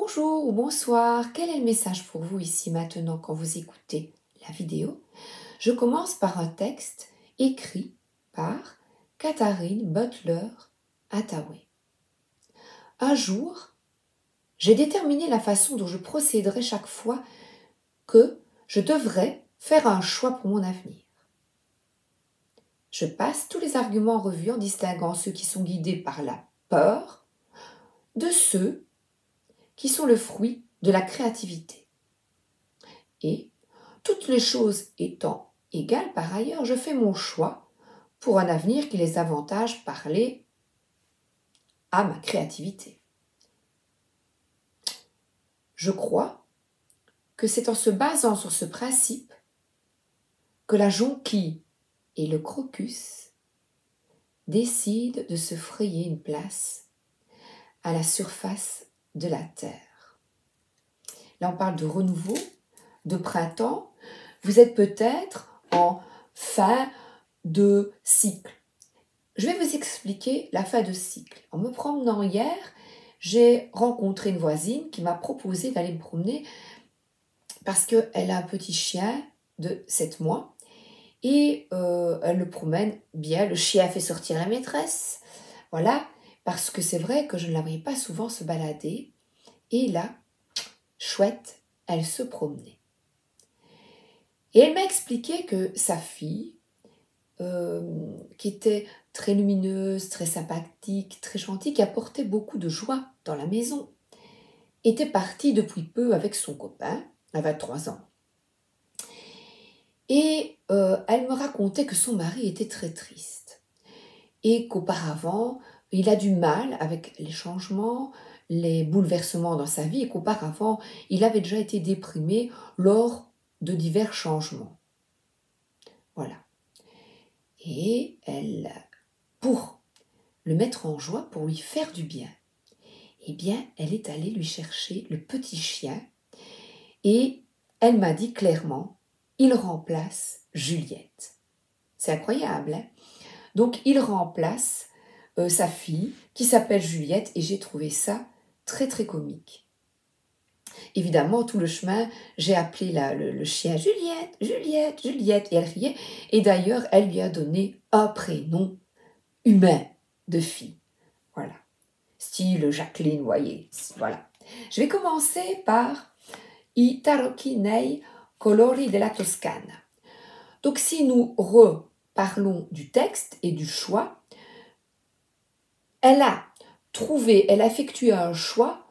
Bonjour ou bonsoir, quel est le message pour vous ici maintenant quand vous écoutez la vidéo? Je commence par un texte écrit par Katharine Butler Hathaway. Un jour, j'ai déterminé la façon dont je procéderai chaque fois que je devrais faire un choix pour mon avenir. Je passe tous les arguments en revue en distinguant ceux qui sont guidés par la peur de ceux qui sont le fruit de la créativité. Et, toutes les choses étant égales par ailleurs, je fais mon choix pour un avenir qui les avantage parler à ma créativité. Je crois que c'est en se basant sur ce principe que la jonquille et le crocus décident de se frayer une place à la surface de la terre. Là, on parle de renouveau, de printemps. Vous êtes peut-être en fin de cycle. Je vais vous expliquer la fin de cycle. En me promenant hier, j'ai rencontré une voisine qui m'a proposé d'aller me promener parce qu'elle a un petit chien de 7 mois et elle le promène bien. Le chien fait sortir la maîtresse. Voilà, parce que c'est vrai que je ne la voyais pas souvent se balader. Et là, chouette, elle se promenait. Et elle m'a expliqué que sa fille, qui était très lumineuse, très sympathique, très gentille, qui apportait beaucoup de joie dans la maison, était partie depuis peu avec son copain, à 23 ans. Et elle me racontait que son mari était très triste et qu'auparavant, il a du mal avec les changements, les bouleversements dans sa vie et qu'auparavant, il avait déjà été déprimé lors de divers changements. Voilà. Et elle, pour le mettre en joie, pour lui faire du bien, eh bien, elle est allée lui chercher le petit chien et elle m'a dit clairement, il remplace Juliette. C'est incroyable, hein? Donc, il remplace sa fille qui s'appelle Juliette et j'ai trouvé ça très très comique. Évidemment, tout le chemin, j'ai appelé le chien Juliette, Juliette, Juliette, et elle riait. Et d'ailleurs, elle lui a donné un prénom humain de fille. Voilà. Style Jacqueline, voyez. Voilà. Je vais commencer par I tarocchi nei colori della Toscana. Donc, si nous reparlons du texte et du choix, elle a effectué un choix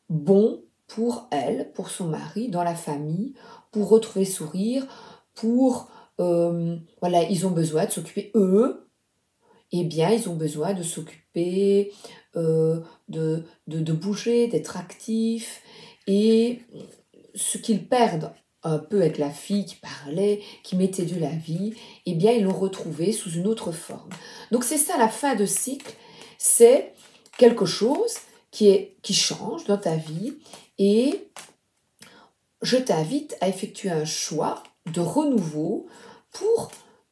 bon pour elle, pour son mari, dans la famille, pour retrouver sourire, pour, voilà, ils ont besoin de s'occuper, eux, eh bien, ils ont besoin de s'occuper, de bouger, d'être actifs, et ce qu'ils perdent un peu avec la fille qui parlait, qui mettait de la vie, eh bien, ils l'ont retrouvé sous une autre forme. Donc, c'est ça la fin de cycle, c'est quelque chose qui change dans ta vie et je t'invite à effectuer un choix de renouveau pour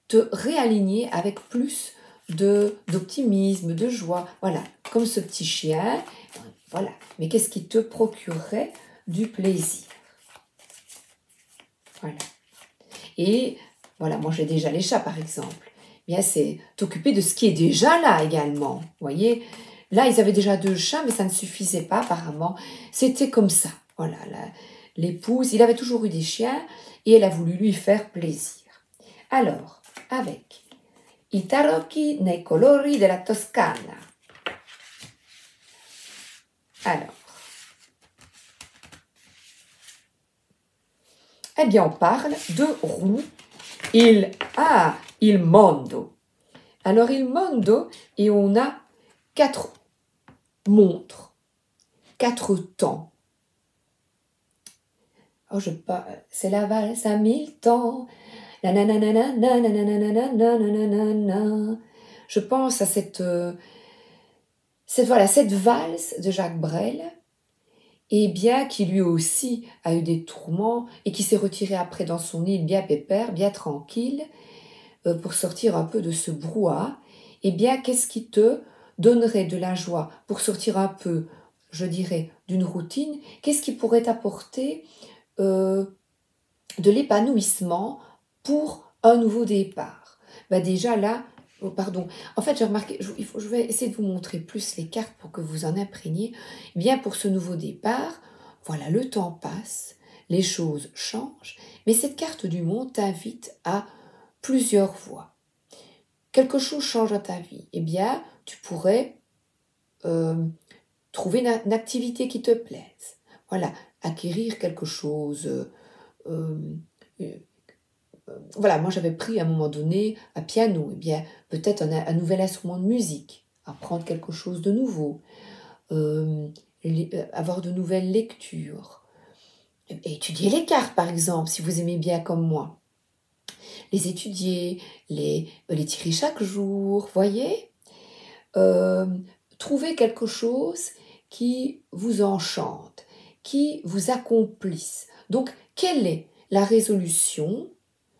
te réaligner avec plus d'optimisme, de joie. Voilà, comme ce petit chien. Voilà. Mais qu'est-ce qui te procurerait du plaisir? Voilà. Et voilà, moi j'ai déjà les chats par exemple. Bien, c'est t'occuper de ce qui est déjà là également. Vous voyez? Là, ils avaient déjà 2 chats, mais ça ne suffisait pas apparemment. C'était comme ça. Voilà, l'épouse, il avait toujours eu des chiens et elle a voulu lui faire plaisir. Alors, avec I tarocchi nei colori della Toscana. Alors, eh bien, on parle de roue. Il mondo. Alors, il mondo, et on a 4 montres, 4 temps. Oh, c'est la valse à 1000 temps. Je pense à cette valse de Jacques Brel, et bien qui lui aussi a eu des tourments et qui s'est retiré après dans son île bien pépère, bien tranquille, pour sortir un peu de ce brouhaha. Et bien, qu'est-ce qui te donnerait de la joie pour sortir un peu je dirais, d'une routine, qu'est-ce qui pourrait apporter de l'épanouissement pour un nouveau départ? Ben déjà là, oh, pardon, en fait j'ai remarqué, je vais essayer de vous montrer plus les cartes pour que vous en imprégniez. Eh bien pour ce nouveau départ, voilà, le temps passe, les choses changent, mais cette carte du monde t'invite à plusieurs voies. Quelque chose change dans ta vie, eh bien tu pourrais trouver une activité qui te plaise. Voilà, acquérir quelque chose. Euh, euh, voilà, moi j'avais pris à un moment donné un piano, eh bien peut-être un nouvel instrument de musique, apprendre quelque chose de nouveau, euh, avoir de nouvelles lectures, étudier les cartes par exemple, si vous aimez bien comme moi, les étudier, les tirer chaque jour, voyez. Euh, Trouver quelque chose qui vous enchante, qui vous accomplisse. Donc, quelle est la résolution,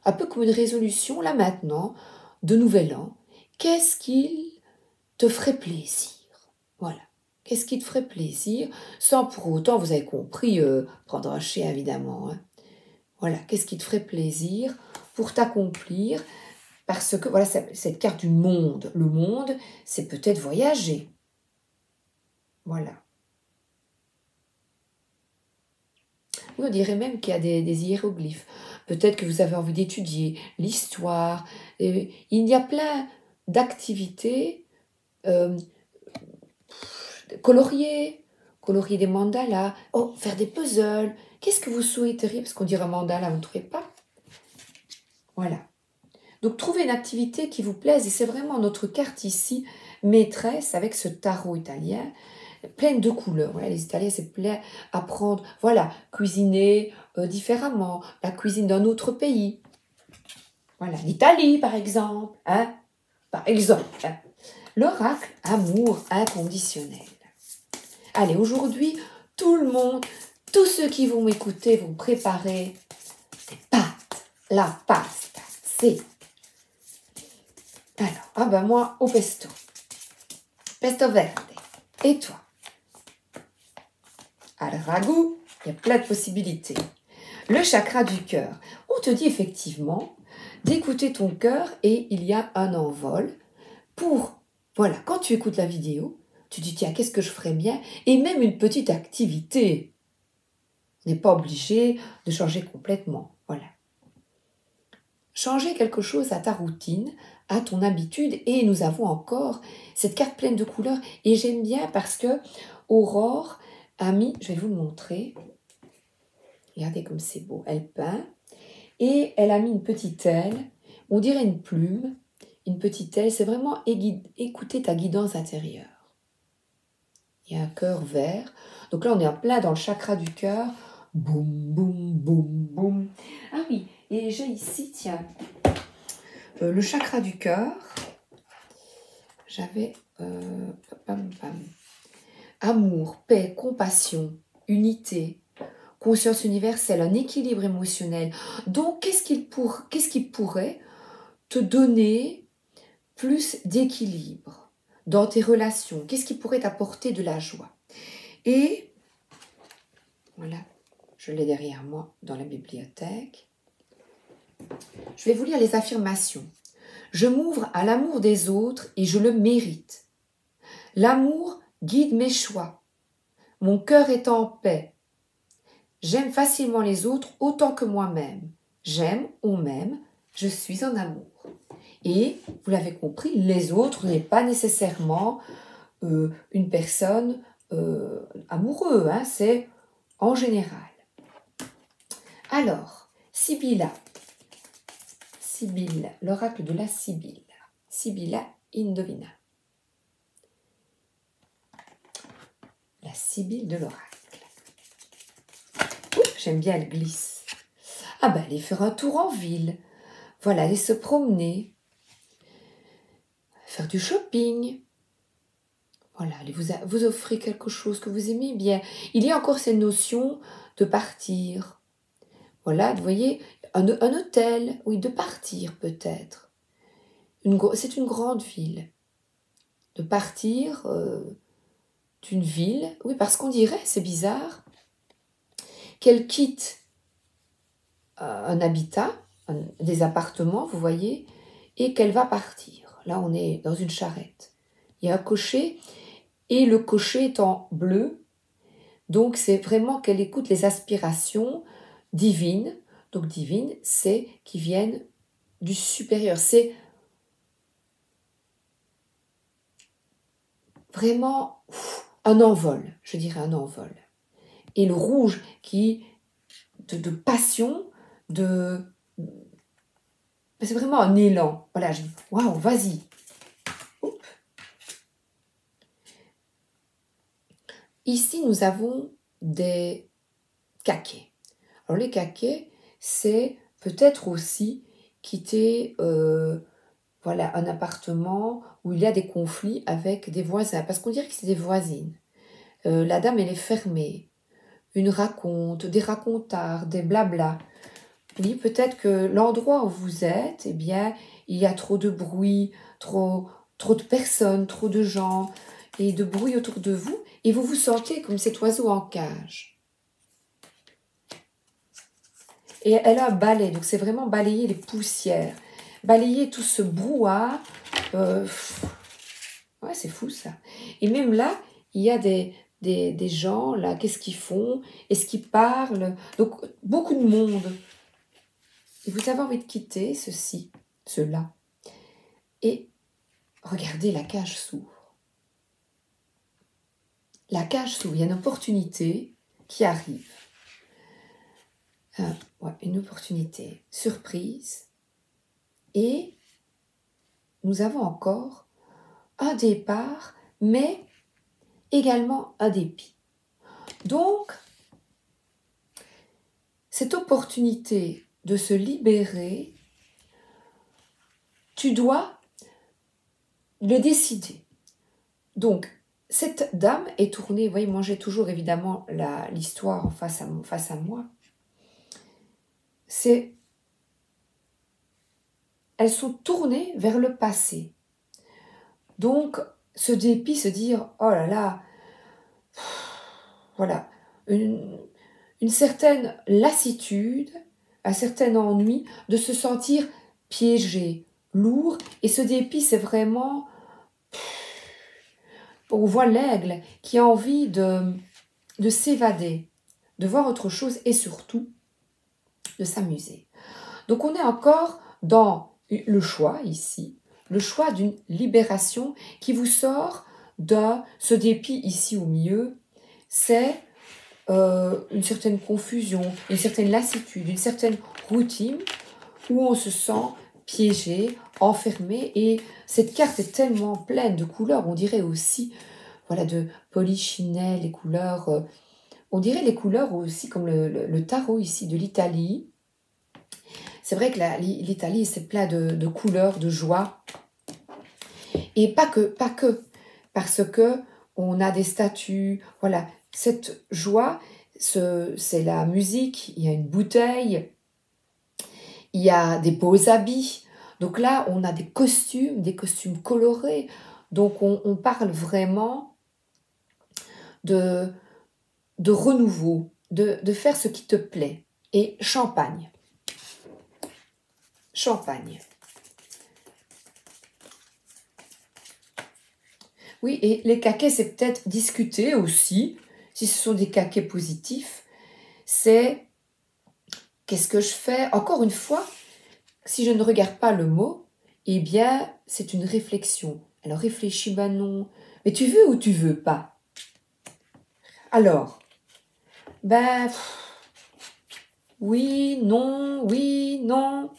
un peu comme une résolution là maintenant, de Nouvel An? Qu'est-ce qu'il te ferait plaisir? Voilà. Qu'est-ce qui te ferait plaisir? Sans pour autant, vous avez compris, prendre un chien évidemment. Hein. Voilà. Qu'est-ce qui te ferait plaisir pour t'accomplir? Parce que voilà, cette carte du monde, le monde, c'est peut-être voyager. Voilà. Oui, on dirait même qu'il y a des hiéroglyphes. Peut-être que vous avez envie d'étudier l'histoire. Il y a plein d'activités. Euh, colorier des mandalas. Oh, faire des puzzles. Qu'est-ce que vous souhaiteriez? Parce qu'on dirait mandala, vous ne trouvez pas? Voilà. Donc, trouvez une activité qui vous plaise. Et c'est vraiment notre carte ici, maîtresse, avec ce tarot italien, pleine de couleurs. Voilà, les Italiens, c'est plein à apprendre. Voilà, cuisiner différemment, la cuisine d'un autre pays. Voilà, l'Italie, par exemple. Hein? Par exemple. Hein? L'oracle, amour inconditionnel. Allez, aujourd'hui, tout le monde, tous ceux qui vont m'écouter vont préparer des pâtes. La pasta, c'est... Alors, ah ben moi, au pesto. Pesto verde. Et toi? Al ragoût, il y a plein de possibilités. Le chakra du cœur. On te dit effectivement d'écouter ton cœur et il y a un envol pour, voilà, quand tu écoutes la vidéo, tu dis tiens, qu'est-ce que je ferais bien? Et même une petite activité. On n'est pas obligé de changer complètement. Voilà. Changer quelque chose à ta routine, à ton habitude. Et nous avons encore cette carte pleine de couleurs. Et j'aime bien parce que Aurore a mis, je vais vous le montrer. Regardez comme c'est beau. Elle peint. Et elle a mis une petite aile. On dirait une plume. Une petite aile. C'est vraiment écouter ta guidance intérieure. Il y a un cœur vert. Donc là, on est en plein dans le chakra du cœur. Boum, boum, boum, boum. Ah oui, et j'ai ici, tiens, le chakra du cœur. J'avais pam, pam. Amour, paix, compassion, unité, conscience universelle, un équilibre émotionnel. Donc, qu'est-ce qui pourrait te donner plus d'équilibre dans tes relations? Qu'est-ce qui pourrait t'apporter de la joie? Et voilà, je l'ai derrière moi dans la bibliothèque. Je vais vous lire les affirmations. Je m'ouvre à l'amour des autres et je le mérite. L'amour guide mes choix. Mon cœur est en paix. J'aime facilement les autres autant que moi-même. J'aime, on m'aime, je suis en amour. Et, vous l'avez compris, les autres n'est pas nécessairement une personne amoureuse, hein, c'est en général. Alors, Sibylla, l'oracle de la Sibylle, Sibylla Indovina. La Sibylle de l'oracle. J'aime bien, elle glisse. Ah ben, aller faire un tour en ville. Voilà, aller se promener. Faire du shopping. Voilà, allez vous offrir quelque chose que vous aimez bien. Il y a encore cette notion de partir. Voilà, vous voyez, un hôtel, oui, de partir peut-être. C'est une grande ville. De partir d'une ville. Oui, parce qu'on dirait, c'est bizarre, qu'elle quitte un habitat, des appartements, vous voyez, et qu'elle va partir. Là, on est dans une charrette. Il y a un cocher, et le cocher est en bleu. Donc, c'est vraiment qu'elle écoute les aspirations divines. Donc, divines, c'est qui viennent du supérieur. C'est vraiment un envol, je dirais un envol. Et le rouge qui de passion, c'est vraiment un élan. Voilà, je dis waouh, vas-y. Ici, nous avons des kakés. Alors les kakés, c'est peut-être aussi quitter voilà, un appartement où il y a des conflits avec des voisins, parce qu'on dirait que c'est des voisines. La dame, elle est fermée. Une raconte, des racontards, des blabla. Oui, peut-être que l'endroit où vous êtes, eh bien, il y a trop de bruit, trop de personnes, trop de gens et de bruit autour de vous, et vous vous sentez comme cet oiseau en cage. Et elle a un balai, donc c'est vraiment balayer les poussières, balayer tout ce brouhaha. Ouais, c'est fou ça. Et même là, il y a des gens, là, qu'est-ce qu'ils font? Est-ce qu'ils parlent? Donc, beaucoup de monde. Et vous avez envie de quitter ceci, cela. Et regardez, la cage s'ouvre. La cage s'ouvre, il y a une opportunité qui arrive. Ouais, une opportunité, surprise. Et nous avons encore un départ, mais également un dépit. Donc, cette opportunité de se libérer, tu dois le décider. Donc, cette dame est tournée, vous voyez, moi j'ai toujours évidemment l'histoire face à moi. Elles sont tournées vers le passé. Donc, ce dépit, se dire, oh là là, voilà, une certaine lassitude, un certain ennui de se sentir piégé, lourd. Et ce dépit, c'est vraiment, on voit l'aigle qui a envie de s'évader, de voir autre chose et surtout de s'amuser. Donc on est encore dans le choix ici, le choix d'une libération qui vous sort de ce dépit ici au milieu. C'est une certaine confusion, une certaine lassitude, une certaine routine où on se sent piégé, enfermé. Et cette carte est tellement pleine de couleurs, on dirait aussi, voilà, de polichinelle, les couleurs, on dirait les couleurs aussi comme le tarot ici de l'Italie. C'est vrai que l'Italie, c'est plein de couleurs, de joie. Et pas que, parce que on a des statues, voilà. Cette joie, c'est la musique, il y a une bouteille, il y a des beaux habits. Donc là, on a des costumes colorés. Donc on parle vraiment de renouveau, de faire ce qui te plaît. Et champagne. Champagne. Oui, et les caquets, c'est peut-être discuter aussi, si ce sont des caquets positifs, c'est qu'est-ce que je fais? Encore une fois, si je ne regarde pas le mot, eh bien, c'est une réflexion. Alors réfléchis, ben non. Mais tu veux ou tu veux pas? Alors, ben, oui, non, oui, non.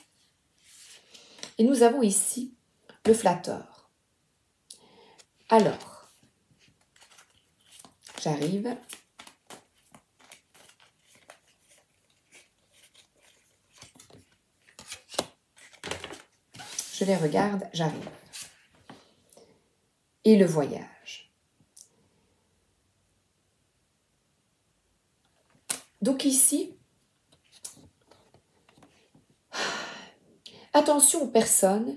Et nous avons ici le flatteur. Alors, j'arrive. Je les regarde, j'arrive. Et le voyage. Donc ici, attention aux personnes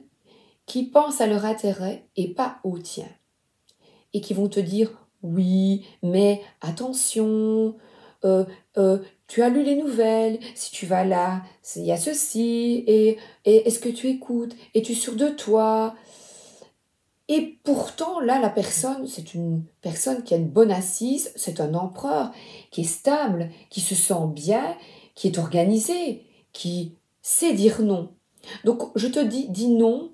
qui pensent à leur intérêt et pas au tien. Et qui vont te dire oui, mais attention, euh, tu as lu les nouvelles, si tu vas là, il y a ceci, et est-ce que tu écoutes, es-tu sûr de toi? Et pourtant, là, la personne, c'est une personne qui a une bonne assise, c'est un empereur qui est stable, qui se sent bien, qui est organisé, qui sait dire non. Donc, je te dis non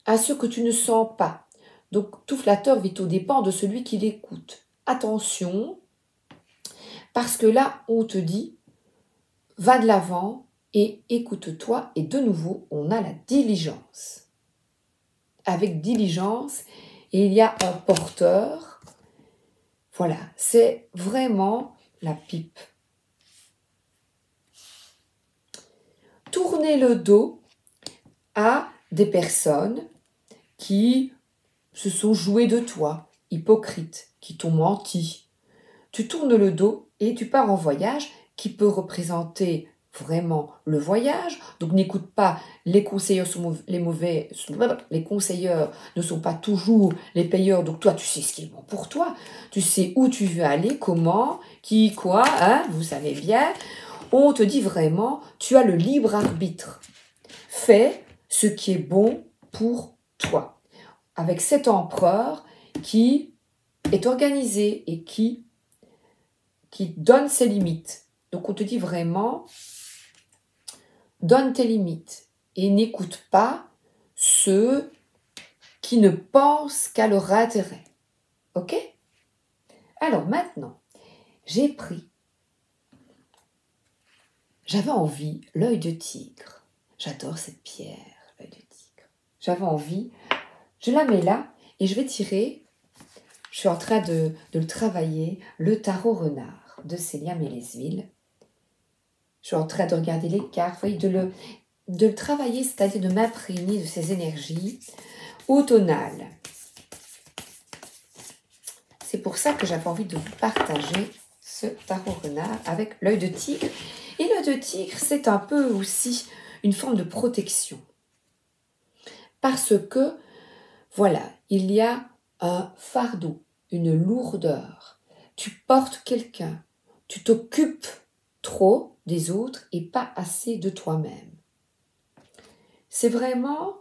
à ce que tu ne sens pas. Donc, tout flatteur vit au dépend de celui qui l'écoute. Attention, parce que là, on te dit, va de l'avant et écoute-toi. Et de nouveau, on a la diligence. Avec diligence, il y a un porteur. Voilà, c'est vraiment la pipe. Tourner le dos à des personnes qui se sont jouées de toi, hypocrites, qui t'ont menti. Tu tournes le dos et tu pars en voyage qui peut représenter vraiment le voyage. Donc n'écoute pas, les conseilleurs sont les mauvais, les conseilleurs ne sont pas toujours les payeurs. Donc toi, tu sais ce qui est bon pour toi. Tu sais où tu veux aller, comment, qui, quoi, hein, vous savez bien. On te dit vraiment, tu as le libre arbitre. Fais ce qui est bon pour toi. Avec cet empereur qui est organisé et qui donne ses limites. Donc on te dit vraiment, donne tes limites et n'écoute pas ceux qui ne pensent qu'à leur intérêt. Ok? Alors maintenant, j'avais envie, l'œil de tigre. J'adore cette pierre, l'œil de tigre. J'avais envie, je la mets là et je vais tirer, je suis en train de le travailler, le tarot renard de Célia Mélesville. Je suis en train de regarder les cartes, vous voyez, de le travailler, c'est-à-dire de m'imprégner de ces énergies automnales. C'est pour ça que j'avais envie de vous partager ce tarot renard avec l'œil de tigre. Et l'œil de tigre, c'est un peu aussi une forme de protection. Parce que, voilà, il y a un fardeau, une lourdeur. Tu portes quelqu'un, tu t'occupes trop des autres et pas assez de toi-même. C'est vraiment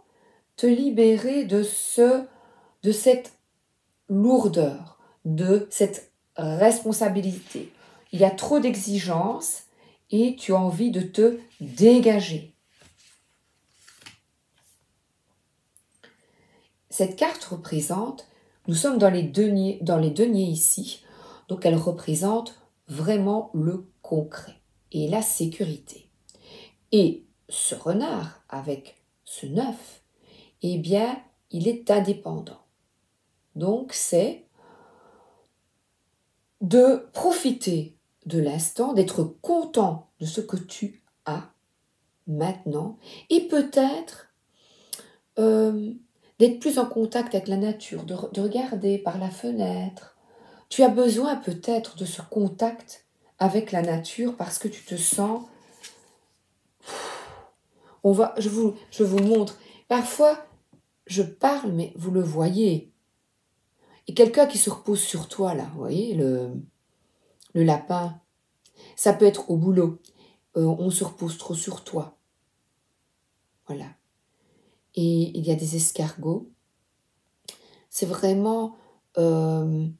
te libérer de cette lourdeur, de cette responsabilité. Il y a trop d'exigences et tu as envie de te dégager. Cette carte représente, nous sommes dans les deniers ici, donc elle représente vraiment le concret et la sécurité. Et ce renard avec ce 9, eh bien, il est indépendant. Donc, c'est de profiter de l'instant, d'être content de ce que tu as maintenant et peut-être d'être plus en contact avec la nature, de regarder par la fenêtre. Tu as besoin peut-être de ce contact avec la nature parce que tu te sens... je vous montre. Parfois, je parle, mais vous le voyez. Et quelqu'un qui se repose sur toi, là, vous voyez, le lapin. Ça peut être au boulot. On se repose trop sur toi. Voilà. Et il y a des escargots. C'est vraiment une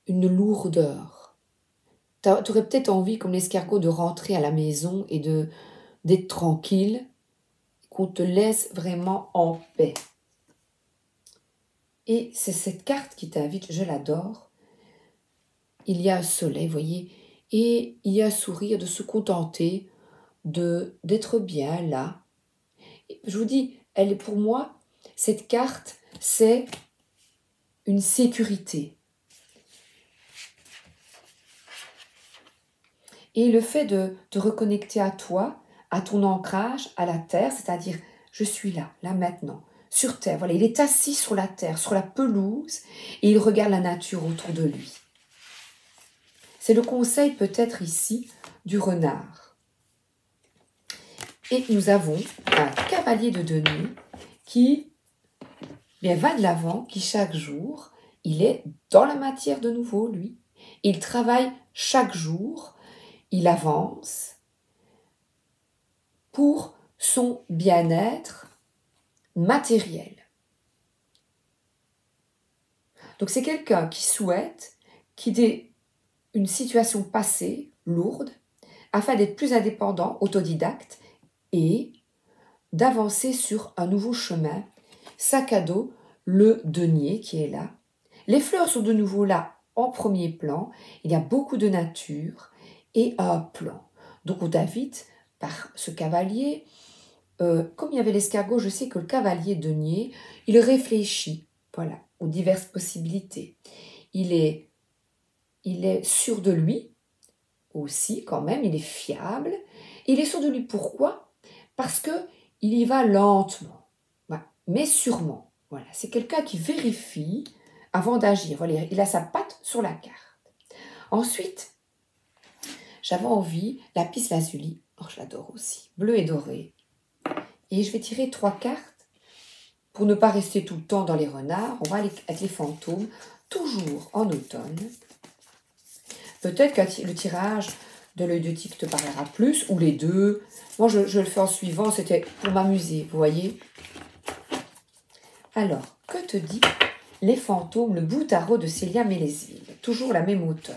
lourdeur. Tu aurais peut-être envie, comme l'escargot, de rentrer à la maison et d'être tranquille, qu'on te laisse vraiment en paix. Et c'est cette carte qui t'invite, je l'adore. Il y a un soleil, vous voyez, et il y a un sourire de se contenter, d'être bien là. Et je vous dis, elle est pour moi, cette carte, c'est une sécurité. Et le fait de te reconnecter à toi, à ton ancrage, à la terre, c'est-à-dire, je suis là, là maintenant, sur terre. Voilà, il est assis sur la terre, sur la pelouse, et il regarde la nature autour de lui. C'est le conseil peut-être ici du renard. Et nous avons un cavalier de denier qui va de l'avant, qui chaque jour il est dans la matière de nouveau, lui. Il travaille chaque jour, il avance pour son bien-être matériel. Donc c'est quelqu'un qui souhaite quitter une situation passée, lourde, afin d'être plus indépendant, autodidacte et d'avancer sur un nouveau chemin. Sac à dos, le denier qui est là. Les fleurs sont de nouveau là en premier plan. Il y a beaucoup de nature et un plan. Donc on t'invite par ce cavalier, comme il y avait l'escargot, je sais que le cavalier denier, il réfléchit, voilà, aux diverses possibilités. Il est sûr de lui aussi, quand même, il est fiable. Il est sûr de lui, pourquoi? Parce que il y va lentement, voilà, mais sûrement. Voilà, c'est quelqu'un qui vérifie avant d'agir. Voilà, il a sa patte sur la carte. Ensuite, j'avais envie, la lapis lazuli, oh, je l'adore aussi, bleu et doré. Et je vais tirer 3 cartes pour ne pas rester tout le temps dans les renards. On va aller avec les fantômes, toujours en automne. Peut-être que le tirage de l'œil de tigre te parlera plus, ou les deux. Moi, je le fais en suivant, c'était pour m'amuser, vous voyez. Alors, que te dit les fantômes, le bout tarot de Célia Mélesville? Toujours la même auteure.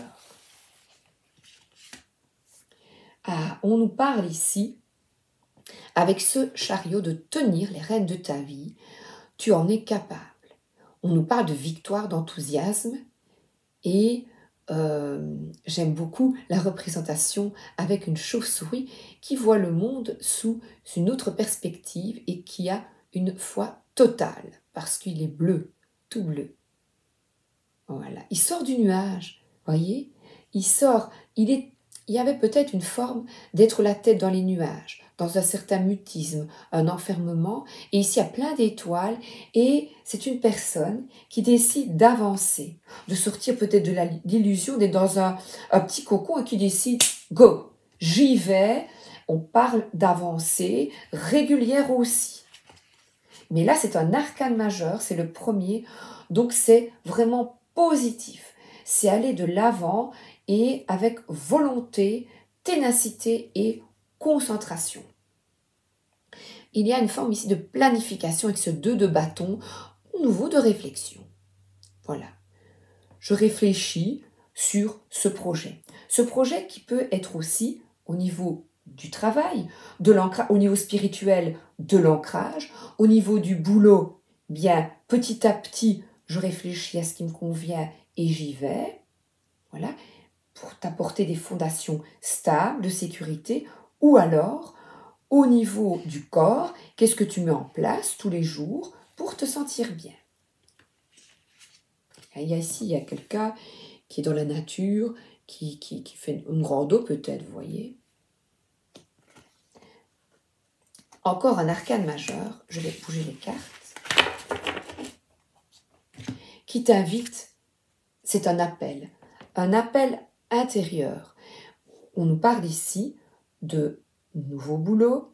Ah, on nous parle ici, avec ce chariot, de tenir les rênes de ta vie. Tu en es capable. On nous parle de victoire, d'enthousiasme, et j'aime beaucoup la représentation avec une chauve-souris qui voit le monde sous une autre perspective et qui a une foi totale, parce qu'il est bleu, tout bleu. Voilà, il sort du nuage, voyez, il sort, il y avait peut-être une forme d'être la tête dans les nuages, dans un certain mutisme, un enfermement, et ici il y a plein d'étoiles, et c'est une personne qui décide d'avancer, de sortir peut-être de l'illusion d'être dans un petit cocon et qui décide, go, j'y vais, on parle d'avancer, régulière aussi. Mais là c'est un arcane majeur, c'est le premier, donc c'est vraiment positif, c'est aller de l'avant et avec volonté, ténacité et concentration. Il y a une forme ici de planification avec ce 2 de bâton, nouveau de réflexion. Voilà. Je réfléchis sur ce projet. Ce projet qui peut être aussi au niveau du travail, au niveau spirituel, de l'ancrage, au niveau du boulot, bien petit à petit, je réfléchis à ce qui me convient et j'y vais. Voilà. Pour t'apporter des fondations stables, de sécurité, ou alors, au niveau du corps, qu'est-ce que tu mets en place tous les jours pour te sentir bien? Il y a quelqu'un qui est dans la nature, qui fait une rando peut-être, vous voyez. Encore un arcane majeur, je vais bouger les cartes, qui t'invite, c'est un appel intérieur. On nous parle ici de nouveaux boulots,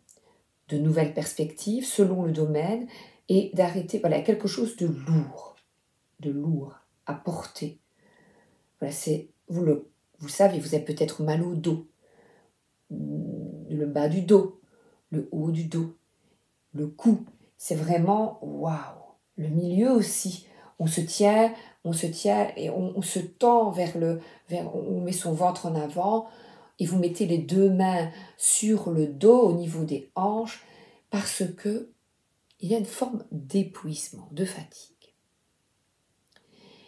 de nouvelles perspectives selon le domaine et d'arrêter, voilà, quelque chose de lourd à porter. Voilà, c'est, vous savez, vous avez peut-être mal au dos, le bas du dos, le haut du dos, le cou, c'est vraiment waouh. Le milieu aussi, on se tient et on se tend on met son ventre en avant et vous mettez les 2 mains sur le dos au niveau des hanches parce que il y a une forme d'épuisement, de fatigue.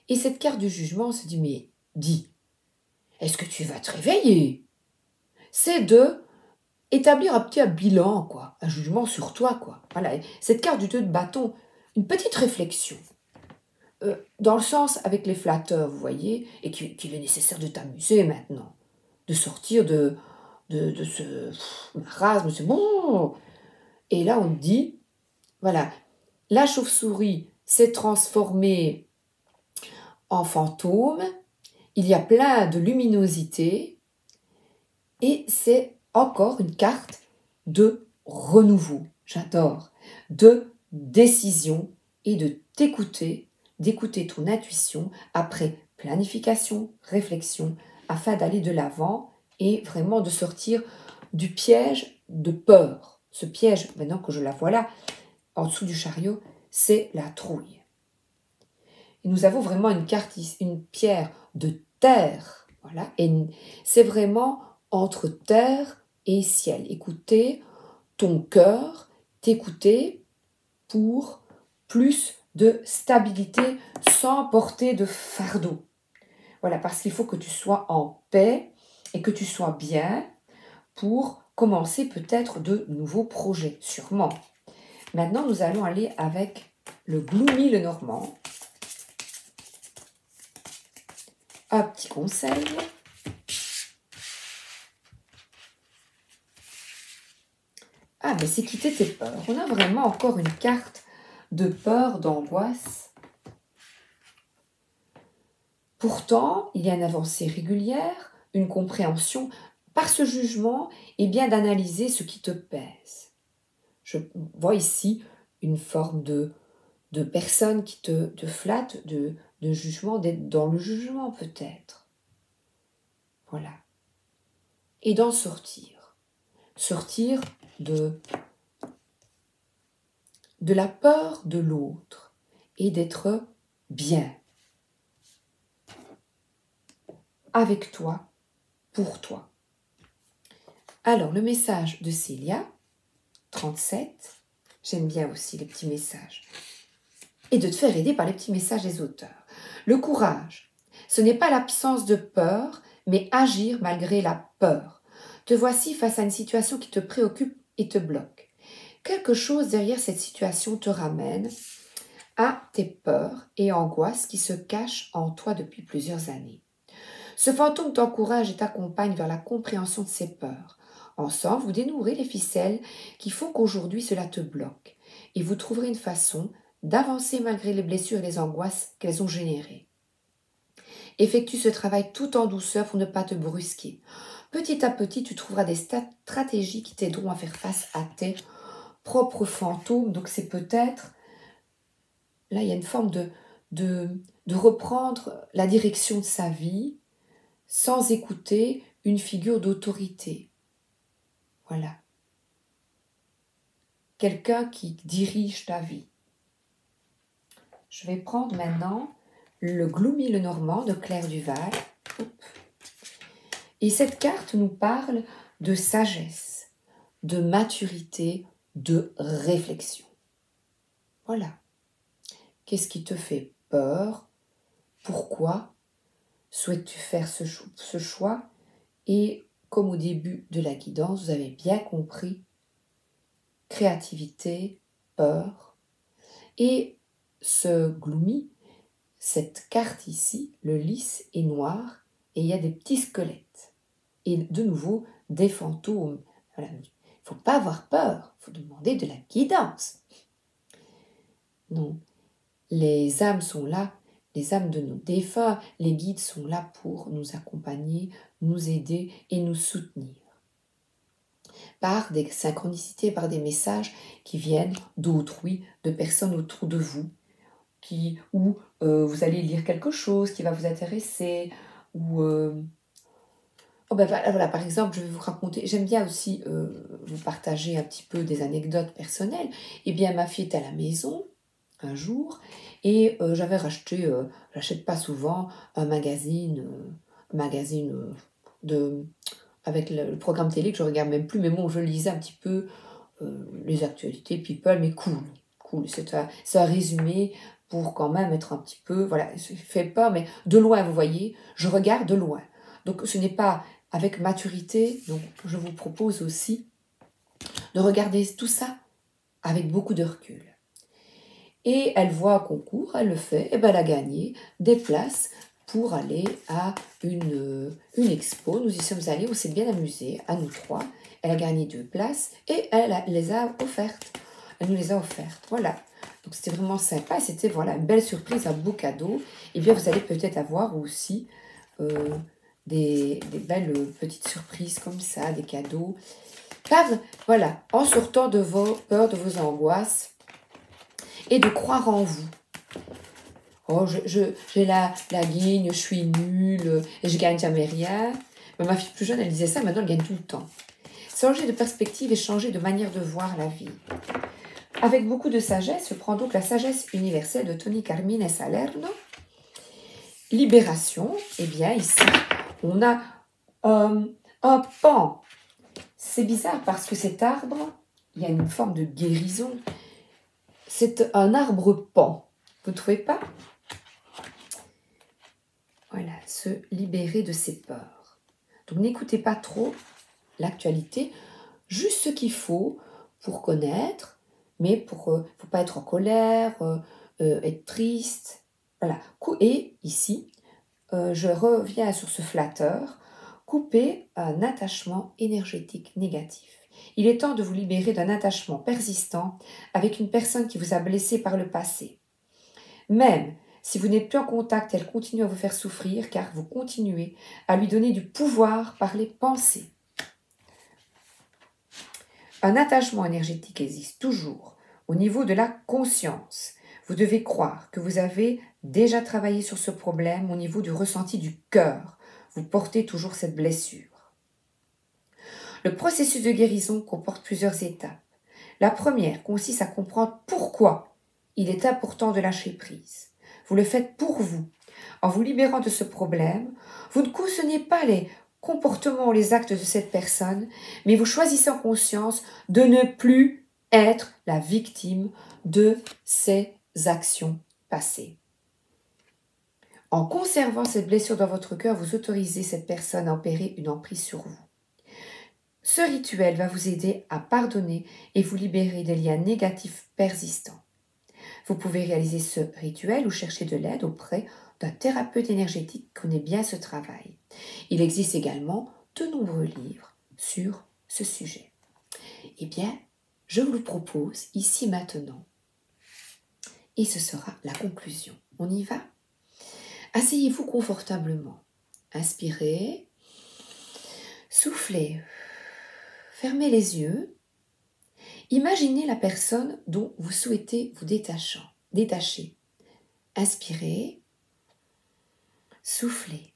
Et cette carte du jugement se dit, mais dis, est-ce que tu vas te réveiller? C'est de établir un petit bilan, quoi, un jugement sur toi, quoi. Voilà, cette carte du 2 de bâton, une petite réflexion. Dans le sens avec les flatteurs, vous voyez, et qu'il est nécessaire de t'amuser maintenant, de sortir de ce marasme, c'est bon. Et là, on dit, voilà, la chauve-souris s'est transformée en fantôme, il y a plein de luminosité, et c'est encore une carte de renouveau, j'adore, de décision et de t'écouter, d'écouter ton intuition après planification, réflexion, afin d'aller de l'avant et vraiment de sortir du piège de peur. Ce piège, maintenant que je la vois là, en dessous du chariot, c'est la trouille. Et nous avons vraiment une carte, une pierre de terre. Voilà. Et c'est vraiment entre terre et ciel. Écouter ton cœur, t'écouter pour plus de stabilité sans porter de fardeau. Voilà, parce qu'il faut que tu sois en paix et que tu sois bien pour commencer peut-être de nouveaux projets, sûrement. Maintenant, nous allons aller avec le Gloomy le Normand. Un petit conseil. Ah, mais c'est quitter tes peurs. On a vraiment encore une carte de peur, d'angoisse. Pourtant, il y a une avancée régulière, une compréhension par ce jugement et bien d'analyser ce qui te pèse. Je vois ici une forme de personne qui te flatte, de jugement, d'être dans le jugement peut-être. Voilà. Et d'en sortir. Sortir de la peur de l'autre et d'être bien avec toi, pour toi. Alors, le message de Célia, 37, j'aime bien aussi les petits messages, et de te faire aider par les petits messages des auteurs. Le courage, ce n'est pas l'absence de peur, mais agir malgré la peur. Te voici face à une situation qui te préoccupe et te bloque. Quelque chose derrière cette situation te ramène à tes peurs et angoisses qui se cachent en toi depuis plusieurs années. Ce fantôme t'encourage et t'accompagne vers la compréhension de ses peurs. Ensemble, vous dénouerez les ficelles qui font qu'aujourd'hui cela te bloque. Et vous trouverez une façon d'avancer malgré les blessures et les angoisses qu'elles ont générées. Effectue ce travail tout en douceur pour ne pas te brusquer. Petit à petit, tu trouveras des stratégies qui t'aideront à faire face à tes propres fantômes. Donc c'est peut-être, là il y a une forme de reprendre la direction de sa vie, sans écouter une figure d'autorité. Voilà. Quelqu'un qui dirige ta vie. Je vais prendre maintenant le Gloomy le Normand de Claire Duval. Et cette carte nous parle de sagesse, de maturité, de réflexion. Voilà. Qu'est-ce qui te fait peur? Pourquoi souhaites-tu faire ce choix? Et comme au début de la guidance, vous avez bien compris, créativité, peur. Et ce Gloomy, cette carte ici, le lys est noir et il y a des petits squelettes. Et de nouveau, des fantômes. Voilà. Il ne faut pas avoir peur, il faut demander de la guidance. Non, les âmes sont là, les âmes de nos défunts, les guides sont là pour nous accompagner, nous aider et nous soutenir. Par des synchronicités, par des messages qui viennent d'autrui, de personnes autour de vous, où vous allez lire quelque chose qui va vous intéresser, ou... voilà, par exemple, je vais vous raconter, j'aime bien aussi vous partager un petit peu des anecdotes personnelles. Eh bien, ma fille est à la maison un jour et j'avais racheté, j'achète pas souvent, un magazine avec le programme télé que je regarde même plus, mais bon, je lisais un petit peu les actualités People, mais cool, c'est un résumé pour quand même être un petit peu, voilà, ça fait peur, mais de loin, vous voyez, je regarde de loin. Donc ce n'est pas avec maturité, donc je vous propose aussi de regarder tout ça avec beaucoup de recul. Et elle voit un concours, elle le fait, et ben elle a gagné des places pour aller à une expo. Nous y sommes allés, on s'est bien amusés, à nous trois. Elle a gagné 2 places et elle les a offertes. Elle nous les a offertes, voilà. Donc c'était vraiment sympa, c'était voilà, une belle surprise, un beau cadeau. Et bien vous allez peut-être avoir aussi des belles petites surprises comme ça, des cadeaux. Voilà, en sortant de vos peurs, de vos angoisses et de croire en vous. Oh, j'ai la guigne, je suis nulle, et je gagne jamais rien. Mais ma fille plus jeune, elle disait ça, maintenant elle gagne tout le temps. Changer de perspective et changer de manière de voir la vie. Avec beaucoup de sagesse, je prends donc la sagesse universelle de Tony Carmine Salerno. Libération, eh bien ici, on a un pan. C'est bizarre parce que cet arbre, il y a une forme de guérison. C'est un arbre pan. Vous ne trouvez pas? Voilà, se libérer de ses peurs. Donc n'écoutez pas trop l'actualité, juste ce qu'il faut pour connaître, mais faut pas être en colère, être triste. Voilà. Et ici, je reviens sur ce flatteur, couper un attachement énergétique négatif. Il est temps de vous libérer d'un attachement persistant avec une personne qui vous a blessé par le passé. Même si vous n'êtes plus en contact, elle continue à vous faire souffrir car vous continuez à lui donner du pouvoir par les pensées. Un attachement énergétique existe toujours au niveau de la conscience. Vous devez croire que vous avez déjà travaillé sur ce problème au niveau du ressenti du cœur. Vous portez toujours cette blessure. Le processus de guérison comporte plusieurs étapes. La première consiste à comprendre pourquoi il est important de lâcher prise. Vous le faites pour vous. En vous libérant de ce problème, vous ne cautionnez pas les comportements ou les actes de cette personne, mais vous choisissez en conscience de ne plus être la victime de ces actions passées. En conservant cette blessure dans votre cœur, vous autorisez cette personne à opérer une emprise sur vous. Ce rituel va vous aider à pardonner et vous libérer des liens négatifs persistants. Vous pouvez réaliser ce rituel ou chercher de l'aide auprès d'un thérapeute énergétique qui connaît bien ce travail. Il existe également de nombreux livres sur ce sujet. Eh bien, je vous le propose ici maintenant. Et ce sera la conclusion. On y va? Asseyez-vous confortablement. Inspirez. Soufflez. Fermez les yeux. Imaginez la personne dont vous souhaitez vous détacher. Inspirez. Soufflez.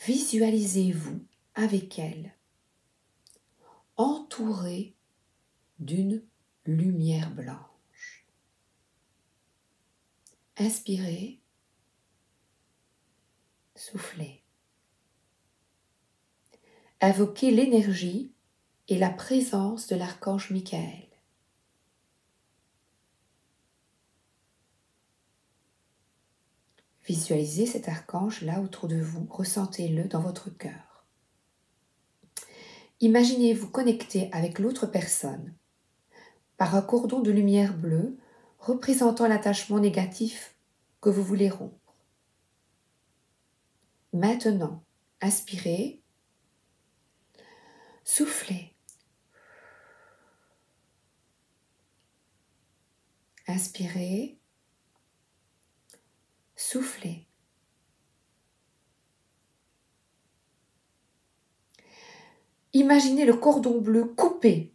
Visualisez-vous avec elle, entourée d'une lumière blanche. Inspirez. Soufflez. Invoquez l'énergie et la présence de l'archange Michael. Visualisez cet archange là autour de vous, ressentez-le dans votre cœur. Imaginez-vous connecter avec l'autre personne par un cordon de lumière bleue représentant l'attachement négatif que vous voulez rompre. Maintenant, inspirez, soufflez. Inspirez, soufflez. Imaginez le cordon bleu coupé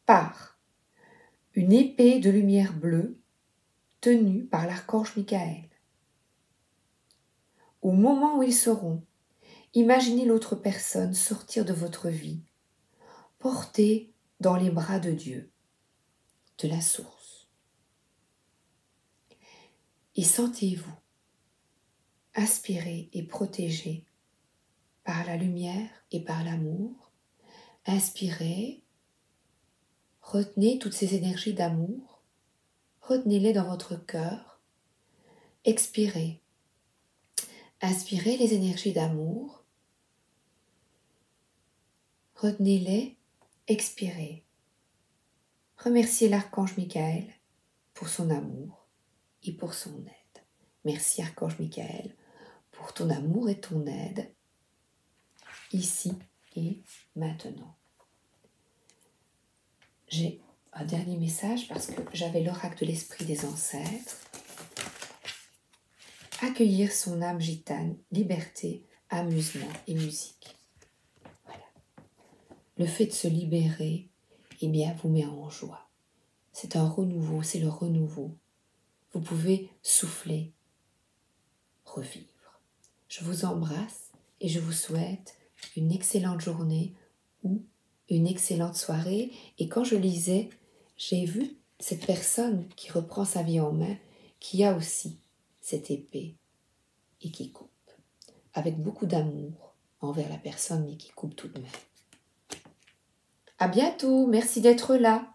par une épée de lumière bleue tenue par l'archange Michael. Au moment où ils seront, imaginez l'autre personne sortir de votre vie, portée dans les bras de Dieu, de la source. Et sentez-vous aspiré et protégé par la lumière et par l'amour. Inspirez, retenez toutes ces énergies d'amour, retenez-les dans votre cœur. Expirez, inspirez les énergies d'amour, retenez-les, expirez. Remerciez l'archange Michael pour son amour et pour son aide. Merci archange Michael pour ton amour et ton aide, ici et maintenant. J'ai un dernier message parce que j'avais l'oracle de l'esprit des ancêtres. Accueillir son âme gitane, liberté, amusement et musique. Voilà. Le fait de se libérer, eh bien, vous met en joie. C'est un renouveau, c'est le renouveau. Vous pouvez souffler, revivre. Je vous embrasse et je vous souhaite une excellente journée ou une excellente soirée. Et quand je lisais, j'ai vu cette personne qui reprend sa vie en main, qui a aussi cette épée et qui coupe, avec beaucoup d'amour envers la personne, mais qui coupe tout de même. À bientôt, merci d'être là.